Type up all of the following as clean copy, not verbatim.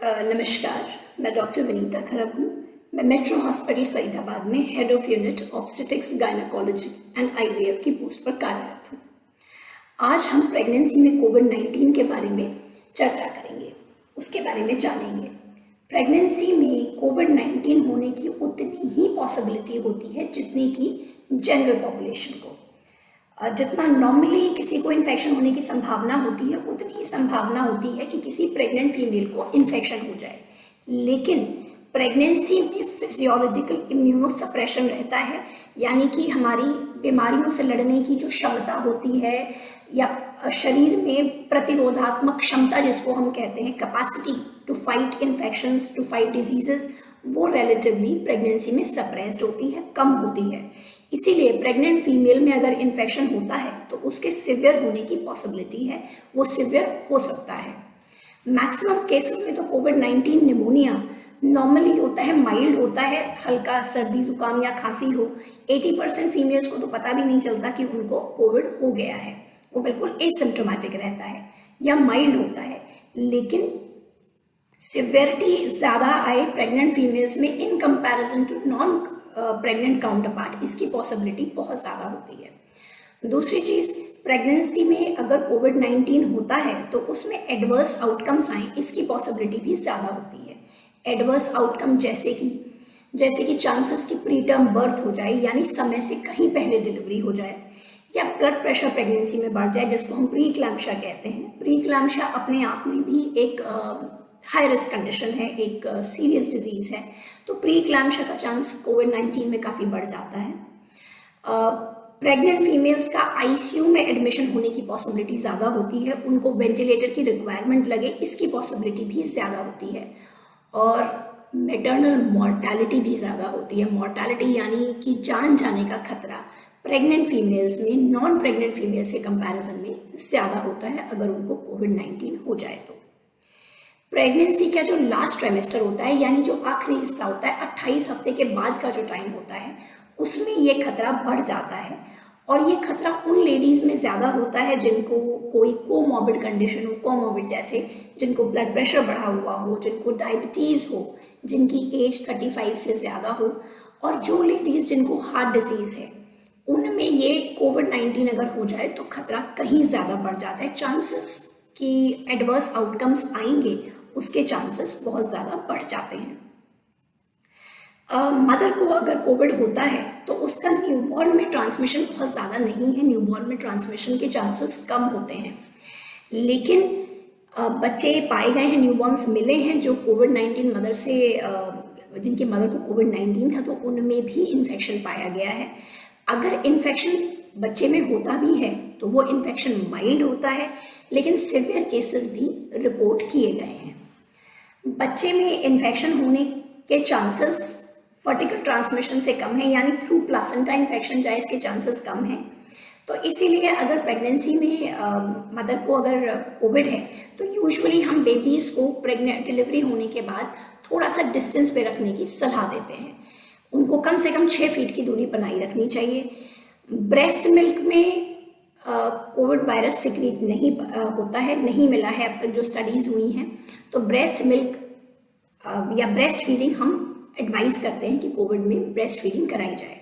नमस्कार, मैं डॉक्टर विनीता खरब हूँ। मैं मेट्रो हॉस्पिटल फरीदाबाद में head of unit obstetrics gynaecology and IVF की पोस्ट पर कार्यरत हूँ। आज हम प्रेगनेंसी में कोविड-19 के बारे में चर्चा करेंगे, उसके बारे में जानेंगे। प्रेगनेंसी में कोविड-19 होने की उतनी ही पॉसिबिलिटी होती है जितनी कि जनरल पॉपुलेशन को। जितना नॉर्मली किसी को इन्फेक्शन होने की संभावना होती है उतनी ही संभावना होती है कि किसी प्रेग्नेंट फीमेल को इन्फेक्शन हो जाए। लेकिन प्रेगनेंसी में फिजियोलॉजिकल इम्यूनोसप्रेशन रहता है, यानी कि हमारी बीमारियों से लड़ने की जो क्षमता होती है या शरीर में प्रतिरोधात्मक क्षमता जिसको हम कहते हैं, capacity to fight infections, to fight diseases, वो रिलेटिवली प्रेगनेंसी में सप्रेस्ड होती है, कम होती है। इसीलिए प्रेग्नेंट फीमेल में अगर इन्फेक्शन होता है तो उसके सिवियर होने की पॉसिबिलिटी है, वो सिवियर हो सकता है। मैक्सिमम केसेस में तो कोविड-19 निमोनिया नॉर्मली होता है, माइल्ड होता है, हल्का सर्दी जुकाम या खांसी हो। 80% फीमेल्स को तो पता भी नहीं चलता कि उनको कोविड हो गया है, वो बिल्कुल एसिम्प्टोमेटिक रहता है या माइल्ड होता है। लेकिन सिवियरिटी ज़्यादा आए प्रेग्नेंट फीमेल्स में in comparison to non pregnant counterpart, इसकी पॉसिबिलिटी बहुत ज़्यादा होती है। दूसरी चीज़, प्रेगनेंसी में अगर कोविड-19 होता है तो उसमें एडवर्स आउटकम्स आए, इसकी पॉसिबिलिटी भी ज़्यादा होती है। एडवर्स आउटकम जैसे कि चांसेस कि प्री टर्म बर्थ हो जाए, यानी समय से कहीं पहले डिलीवरी हो जाए, या ब्लड प्रेशर प्रेगनेंसी में बढ़ जाए, जिसको हम प्री इक्लैम्शिया कहते हैं। प्री इक्लैम्शिया अपने आप में भी एक हाई रिस्क कंडीशन है, एक सीरियस डिजीज़ है, तो प्री इक्लैम्शिया का चांस कोविड-19 में काफ़ी बढ़ जाता है। प्रेग्नेंट फीमेल्स का आईसीयू में एडमिशन होने की पॉसिबिलिटी ज़्यादा होती है, उनको वेंटिलेटर की रिक्वायरमेंट लगे, इसकी पॉसिबिलिटी भी ज़्यादा होती है। और मैटरनल मॉर्टैलिटी भी ज़्यादा होती है। मॉर्टैलिटी यानी कि जान जाने का खतरा प्रेग्नेंट फीमेल्स में नॉन प्रेग्नेंट फीमेल्स के कंपैरिजन में ज़्यादा होता है अगर उनको कोविड-19 हो जाए तो। प्रेगनेंसी का जो लास्ट ट्राइमेस्टर होता है, यानी जो आखिरी हिस्सा होता है, 28 हफ्ते के बाद का जो टाइम होता है, उसमें ये खतरा बढ़ जाता है। और ये खतरा उन लेडीज़ में ज़्यादा होता है जिनको कोई कोमॉर्बिड कंडीशन हो, कोमॉर्बिड जैसे जिनको ब्लड प्रेशर बढ़ा हुआ हो, जिनको डायबिटीज़ हो, जिनकी एज 35 से ज़्यादा हो, और जो लेडीज़ जिनको हार्ट डिजीज़ है, उनमें ये कोविड-19 अगर हो जाए तो खतरा कहीं ज़्यादा बढ़ जाता है। चांसेस कि एडवर्स आउटकम्स आएंगे, उसके चांसेस बहुत ज़्यादा बढ़ जाते हैं। मदर को अगर कोविड होता है तो उसका न्यूबॉर्न में ट्रांसमिशन बहुत ज़्यादा नहीं है, न्यूबॉर्न में ट्रांसमिशन के चांसेस कम होते हैं। लेकिन बच्चे पाए गए हैं, न्यूबॉर्न्स मिले हैं जो कोविड-19 मदर से जिनकी मदर को कोविड-19 था, तो उनमें भी इन्फेक्शन पाया गया है। अगर इन्फेक्शन बच्चे में होता भी है तो वो इन्फेक्शन माइल्ड होता है, लेकिन सिवियर केसेस भी रिपोर्ट किए गए हैं। बच्चे में इन्फेक्शन होने के चांसेस वर्टिकल ट्रांसमिशन से कम है, यानी थ्रू प्लासेंटा इन्फेक्शन जाए इसके चांसेस कम हैं। तो इसीलिए अगर प्रेगनेंसी में मदर को अगर कोविड है तो यूजुअली हम बेबीज़ को प्रेग्नेंट डिलीवरी होने के बाद थोड़ा सा डिस्टेंस पे रखने की सलाह देते हैं। उनको कम से कम 6 फीट की दूरी बनाई रखनी चाहिए। ब्रेस्ट मिल्क में कोविड वायरस सिक्रीट नहीं होता है, नहीं मिला है अब तक जो स्टडीज़ हुई हैं। तो ब्रेस्ट मिल्क या ब्रेस्ट फीडिंग हम एडवाइस करते हैं कि कोविड में ब्रेस्ट फीडिंग कराई जाए।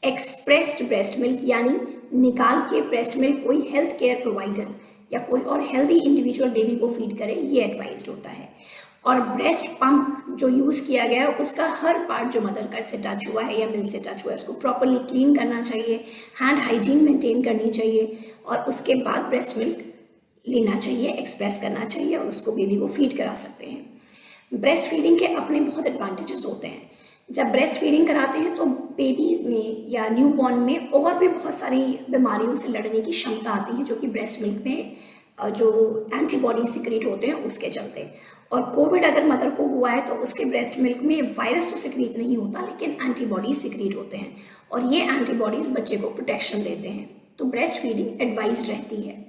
एक्सप्रेस्ड ब्रेस्ट मिल्क यानी निकाल के ब्रेस्ट मिल्क कोई हेल्थ केयर प्रोवाइडर या कोई और हेल्दी इंडिविजुअल बेबी को फीड करे, ये एडवाइज्ड होता है। और ब्रेस्ट पंप जो यूज़ किया गया है उसका हर पार्ट जो मदर का से टच हुआ है या मिल्क से टच हुआ है उसको प्रॉपरली क्लीन करना चाहिए, हैंड हाइजीन मेंटेन करनी चाहिए, और उसके बाद ब्रेस्ट मिल्क लेना चाहिए, एक्सप्रेस करना चाहिए, और उसको बेबी को फीड करा सकते हैं। ब्रेस्ट फीडिंग के अपने बहुत एडवांटेजेस होते हैं। जब ब्रेस्ट फीडिंग कराते हैं तो बेबीज़ में या न्यूबॉर्न में और भी बहुत सारी बीमारियों से लड़ने की क्षमता आती है, जो कि ब्रेस्ट मिल्क में जो एंटीबॉडी सिक्रीट होते हैं उसके चलते। और कोविड अगर मदर को हुआ है तो उसके ब्रेस्ट मिल्क में वायरस तो सिक्रीट नहीं होता, लेकिन एंटीबॉडीज सिक्रीट होते हैं, और ये एंटीबॉडीज़ बच्चे को प्रोटेक्शन देते हैं। तो ब्रेस्ट फीडिंग एडवाइज्ड रहती है।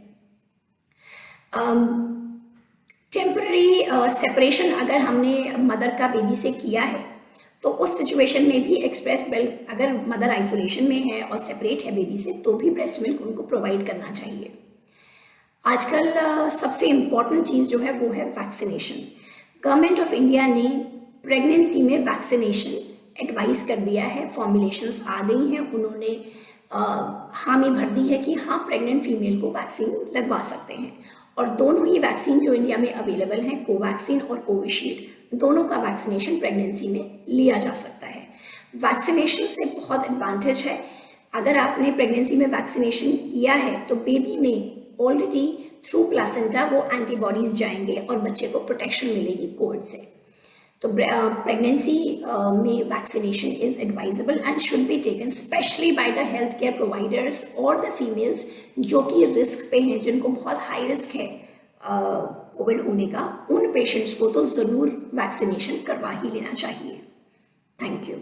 टेम्पररी सेपरेशन अगर हमने मदर का बेबी से किया है तो उस सिचुएशन में भी एक्सप्रेस मिल्क, अगर मदर आइसोलेशन में है और सेपरेट है बेबी से, तो भी ब्रेस्ट मिल्क उनको प्रोवाइड करना चाहिए। आजकल सबसे इम्पॉर्टेंट चीज़ जो है वो है वैक्सीनेशन। गवर्नमेंट ऑफ इंडिया ने प्रेगनेंसी में वैक्सीनेशन एडवाइस कर दिया है, फॉर्मुलेशंस आ गई हैं, उन्होंने हामी भर दी है कि हाँ प्रेग्नेंट फीमेल को वैक्सीन लगवा सकते हैं। और दोनों ही वैक्सीन जो इंडिया में अवेलेबल हैं, कोवैक्सीन और कोविशील्ड, दोनों का वैक्सीनेशन प्रेगनेंसी में लिया जा सकता है। वैक्सीनेशन से बहुत एडवांटेज है। अगर आपने प्रेगनेंसी में वैक्सीनेशन किया है तो बेबी में ऑलरेडी थ्रू प्लासेंटा वो एंटीबॉडीज जाएंगे और बच्चे को प्रोटेक्शन मिलेगी कोविड से। तो प्रेगनेंसी में vaccination is advisable and should be taken specially by the health care providers और द फीमेल्स जो कि रिस्क पे हैं, जिनको बहुत हाई रिस्क है कोविड होने का। उन पेशेंट्स को तो ज़रूर वैक्सीनेशन करवा ही लेना चाहिए। Thank you.